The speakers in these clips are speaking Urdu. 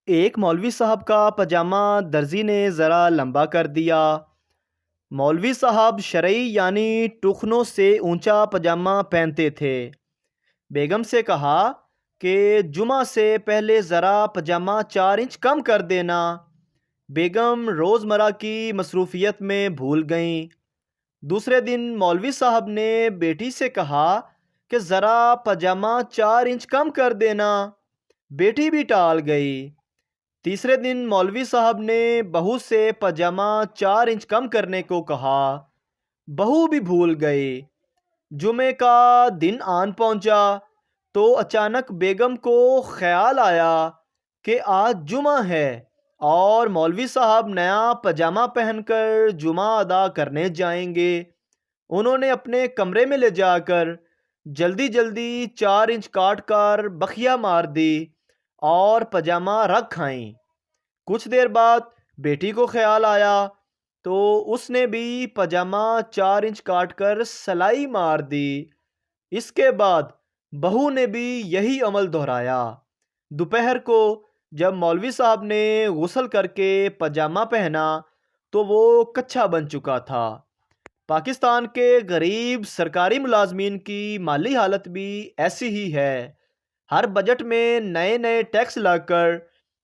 ایک مولوی صاحب کا پاجامہ درزی نے ذرا لمبا کر دیا۔ مولوی صاحب شرعی یعنی ٹخنوں سے اونچا پاجامہ پہنتے تھے۔ بیگم سے کہا کہ جمعہ سے پہلے ذرا پاجامہ 4 انچ کم کر دینا۔ بیگم روزمرہ کی مصروفیت میں بھول گئیں۔ دوسرے دن مولوی صاحب نے بیٹی سے کہا کہ ذرا پاجامہ 4 انچ کم کر دینا۔ بیٹی بھی ٹال گئی۔ تیسرے دن مولوی صاحب نے بہو سے پاجامہ 4 انچ کم کرنے کو کہا۔ بہو بھی بھول گئی۔ جمعے کا دن آن پہنچا تو اچانک بیگم کو خیال آیا کہ آج جمعہ ہے اور مولوی صاحب نیا پاجامہ پہن کر جمعہ ادا کرنے جائیں گے۔ انہوں نے اپنے کمرے میں لے جا کر جلدی جلدی 4 انچ کاٹ کر بخیا مار دی اور پاجامہ رکھ آئیں۔ کچھ دیر بعد بیٹی کو خیال آیا تو اس نے بھی پاجامہ 4 انچ کاٹ کر سلائی مار دی۔ اس کے بعد بہو نے بھی یہی عمل دہرایا۔ دوپہر کو جب مولوی صاحب نے غسل کر کے پاجامہ پہنا تو وہ کچھا بن چکا تھا۔ پاکستان کے غریب سرکاری ملازمین کی مالی حالت بھی ایسی ہی ہے۔ ہر بجٹ میں نئے نئے ٹیکس لا کر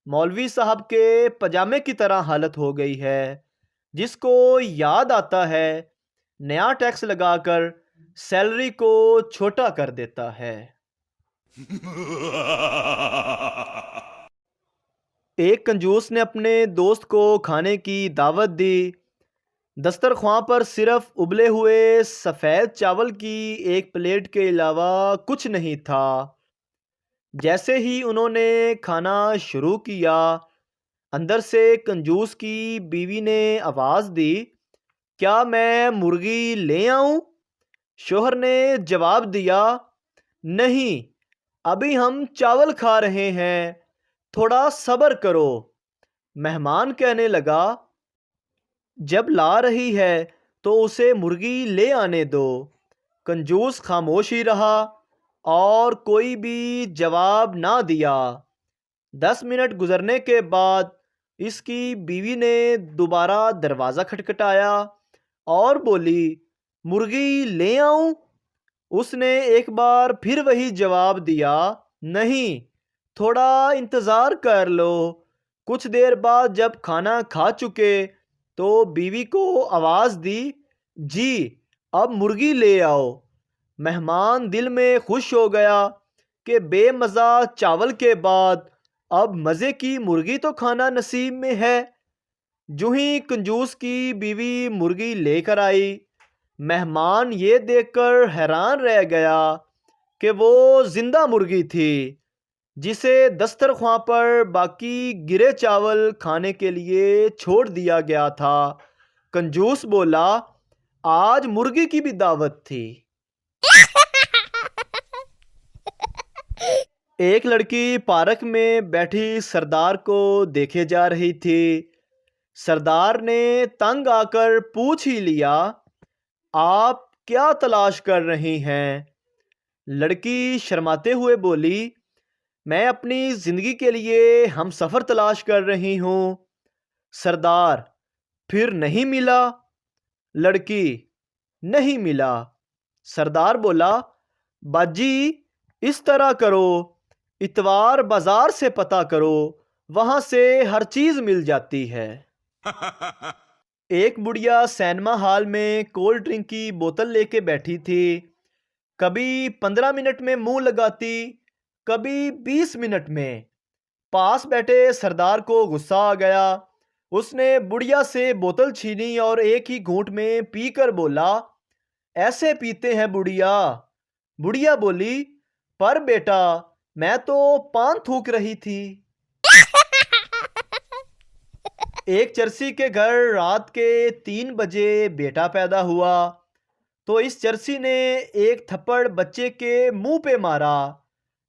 مولوی صاحب کے پاجامے کی طرح حالت ہو گئی ہے۔ جس کو یاد آتا ہے نیا ٹیکس لگا کر سیلری کو چھوٹا کر دیتا ہے۔ ایک کنجوس نے اپنے دوست کو کھانے کی دعوت دی۔ دسترخواں پر صرف ابلے ہوئے سفید چاول کی ایک پلیٹ کے علاوہ کچھ نہیں تھا۔ جیسے ہی انہوں نے کھانا شروع کیا، اندر سے کنجوس کی بیوی نے آواز دی، کیا میں مرغی لے آؤں؟ شوہر نے جواب دیا، نہیں، ابھی ہم چاول کھا رہے ہیں، تھوڑا صبر کرو۔ مہمان کہنے لگا، جب لا رہی ہے تو اسے مرغی لے آنے دو۔ کنجوس خاموش ہی رہا اور کوئی بھی جواب نہ دیا۔ 10 منٹ گزرنے کے بعد اس کی بیوی نے دوبارہ دروازہ کھٹکھٹایا اور بولی، مرغی لے آؤں؟ اس نے ایک بار پھر وہی جواب دیا، نہیں، تھوڑا انتظار کر لو۔ کچھ دیر بعد جب کھانا کھا چکے تو بیوی کو آواز دی، جی اب مرغی لے آؤ۔ مہمان دل میں خوش ہو گیا کہ بے مزہ چاول کے بعد اب مزے کی مرغی تو کھانا نصیب میں ہے۔ جو ہی کنجوس کی بیوی مرغی لے کر آئی، مہمان یہ دیکھ کر حیران رہ گیا کہ وہ زندہ مرغی تھی جسے دسترخواں پر باقی گرے چاول کھانے کے لیے چھوڑ دیا گیا تھا۔ کنجوس بولا، آج مرغی کی بھی دعوت تھی۔ ایک لڑکی پارک میں بیٹھی سردار کو دیکھے جا رہی تھی۔ سردار نے تنگ آ کر پوچھ ہی لیا، آپ کیا تلاش کر رہی ہیں؟ لڑکی شرماتے ہوئے بولی، میں اپنی زندگی کے لیے ہم سفر تلاش کر رہی ہوں۔ سردار، پھر نہیں ملا؟ لڑکی، نہیں ملا۔ سردار بولا، باجی اس طرح کرو، اتوار بازار سے پتہ کرو، وہاں سے ہر چیز مل جاتی ہے۔ ایک بڑھیا سینما ہال میں کولڈ ڈرنک کی بوتل لے کے بیٹھی تھی۔ کبھی 15 منٹ میں منہ لگاتی، کبھی 20 منٹ میں۔ پاس بیٹھے سردار کو غصہ آ گیا۔ اس نے بڑھیا سے بوتل چھینی اور ایک ہی گھونٹ میں پی کر بولا، ایسے پیتے ہیں بڑھیا؟ بڑھیا بولی، پر بیٹا میں تو پان تھوک رہی تھی۔ ایک چرسی کے گھر رات کے 3 بجے بیٹا پیدا ہوا تو اس چرسی نے ایک تھپڑ بچے کے منہ پہ مارا۔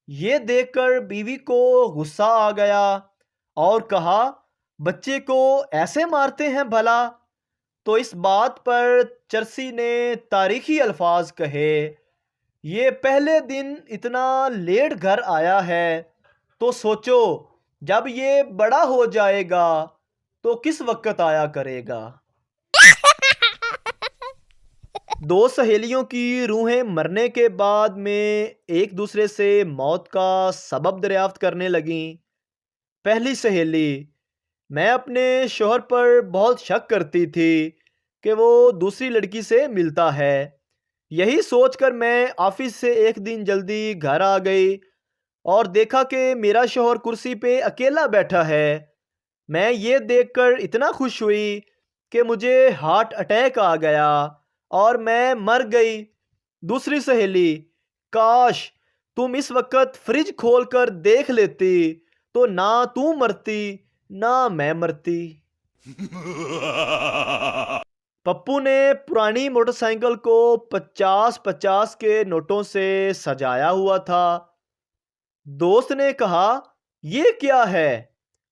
یہ دیکھ کر بیوی کو غصہ آ گیا اور کہا، بچے کو ایسے مارتے ہیں بھلا؟ تو اس بات پر چرسی نے تاریخی الفاظ کہے، یہ پہلے دن اتنا لیٹ گھر آیا ہے تو سوچو جب یہ بڑا ہو جائے گا تو کس وقت آیا کرے گا؟ دو سہیلیوں کی روحیں مرنے کے بعد میں ایک دوسرے سے موت کا سبب دریافت کرنے لگیں۔ پہلی سہیلی: میں اپنے شوہر پر بہت شک کرتی تھی کہ وہ دوسری لڑکی سے ملتا ہے۔ یہی سوچ کر میں آفس سے ایک دن جلدی گھر آ گئی اور دیکھا کہ میرا شوہر کرسی پہ اکیلا بیٹھا ہے۔ میں یہ دیکھ کر اتنا خوش ہوئی کہ مجھے ہارٹ اٹیک آ گیا اور میں مر گئی۔ دوسری سہیلی: کاش تم اس وقت فریج کھول کر دیکھ لیتی تو نہ تم مرتی نہ میں مرتی۔ پپو نے پرانی موٹر سائیکل کو 50-50 کے نوٹوں سے سجایا ہوا تھا۔ دوست نے کہا، یہ کیا ہے؟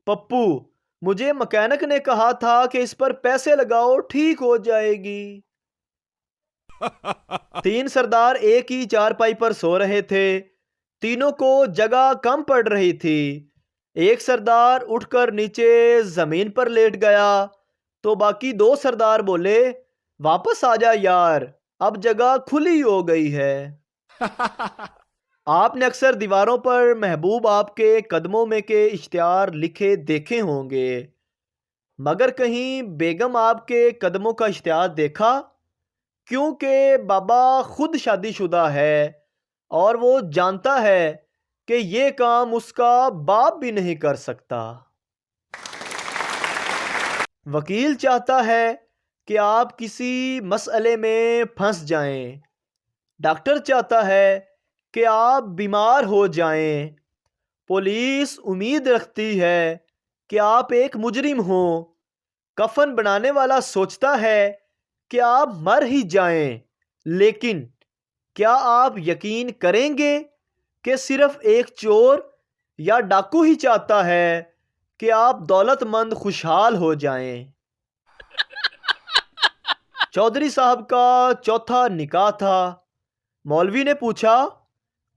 پپو: مجھے مکینک نے کہا تھا کہ اس پر پیسے لگاؤ ٹھیک ہو جائے گی۔ تین سردار ایک ہی چارپائی پر سو رہے تھے۔ تینوں کو جگہ کم پڑ رہی تھی۔ ایک سردار اٹھ کر نیچے زمین پر لیٹ گیا تو باقی دو سردار بولے، واپس آ جا یار، اب جگہ کھلی ہو گئی ہے۔ آپ نے اکثر دیواروں پر محبوب آپ کے قدموں میں کے اشتہار لکھے دیکھے ہوں گے، مگر کہیں بیگم آپ کے قدموں کا اشتہار دیکھا؟ کیونکہ بابا خود شادی شدہ ہے اور وہ جانتا ہے کہ یہ کام اس کا باپ بھی نہیں کر سکتا۔ وکیل چاہتا ہے کہ آپ کسی مسئلے میں پھنس جائیں۔ ڈاکٹر چاہتا ہے کہ آپ بیمار ہو جائیں۔ پولیس امید رکھتی ہے کہ آپ ایک مجرم ہوں۔ کفن بنانے والا سوچتا ہے کہ آپ مر ہی جائیں، لیکن کیا آپ یقین کریں گے کہ صرف ایک چور یا ڈاکو ہی چاہتا ہے کہ آپ دولت مند خوشحال ہو جائیں۔ چودھری صاحب کا چوتھا نکاح تھا۔ مولوی نے پوچھا،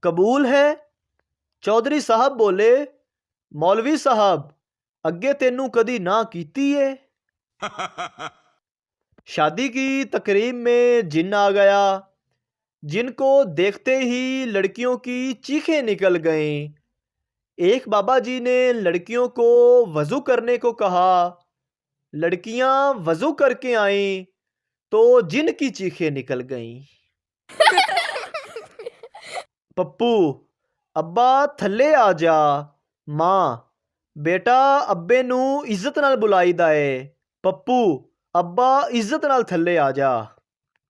قبول ہے؟ چودھری صاحب بولے، مولوی صاحب اگے تینوں کدی نہ کیتی ہے۔ شادی کی تقریب میں جن آ گیا۔ جن کو دیکھتے ہی لڑکیوں کی چیخیں نکل گئیں۔ ایک بابا جی نے لڑکیوں کو وضو کرنے کو کہا۔ لڑکیاں وضو کر کے آئیں تو جن کی چیخیں نکل گئیں۔ پپو: ابا تھلے آ جا۔ ماں: بیٹا ابے نو عزت نال بلائی دا اے۔ پپو: ابا عزت نال تھلے آ جا۔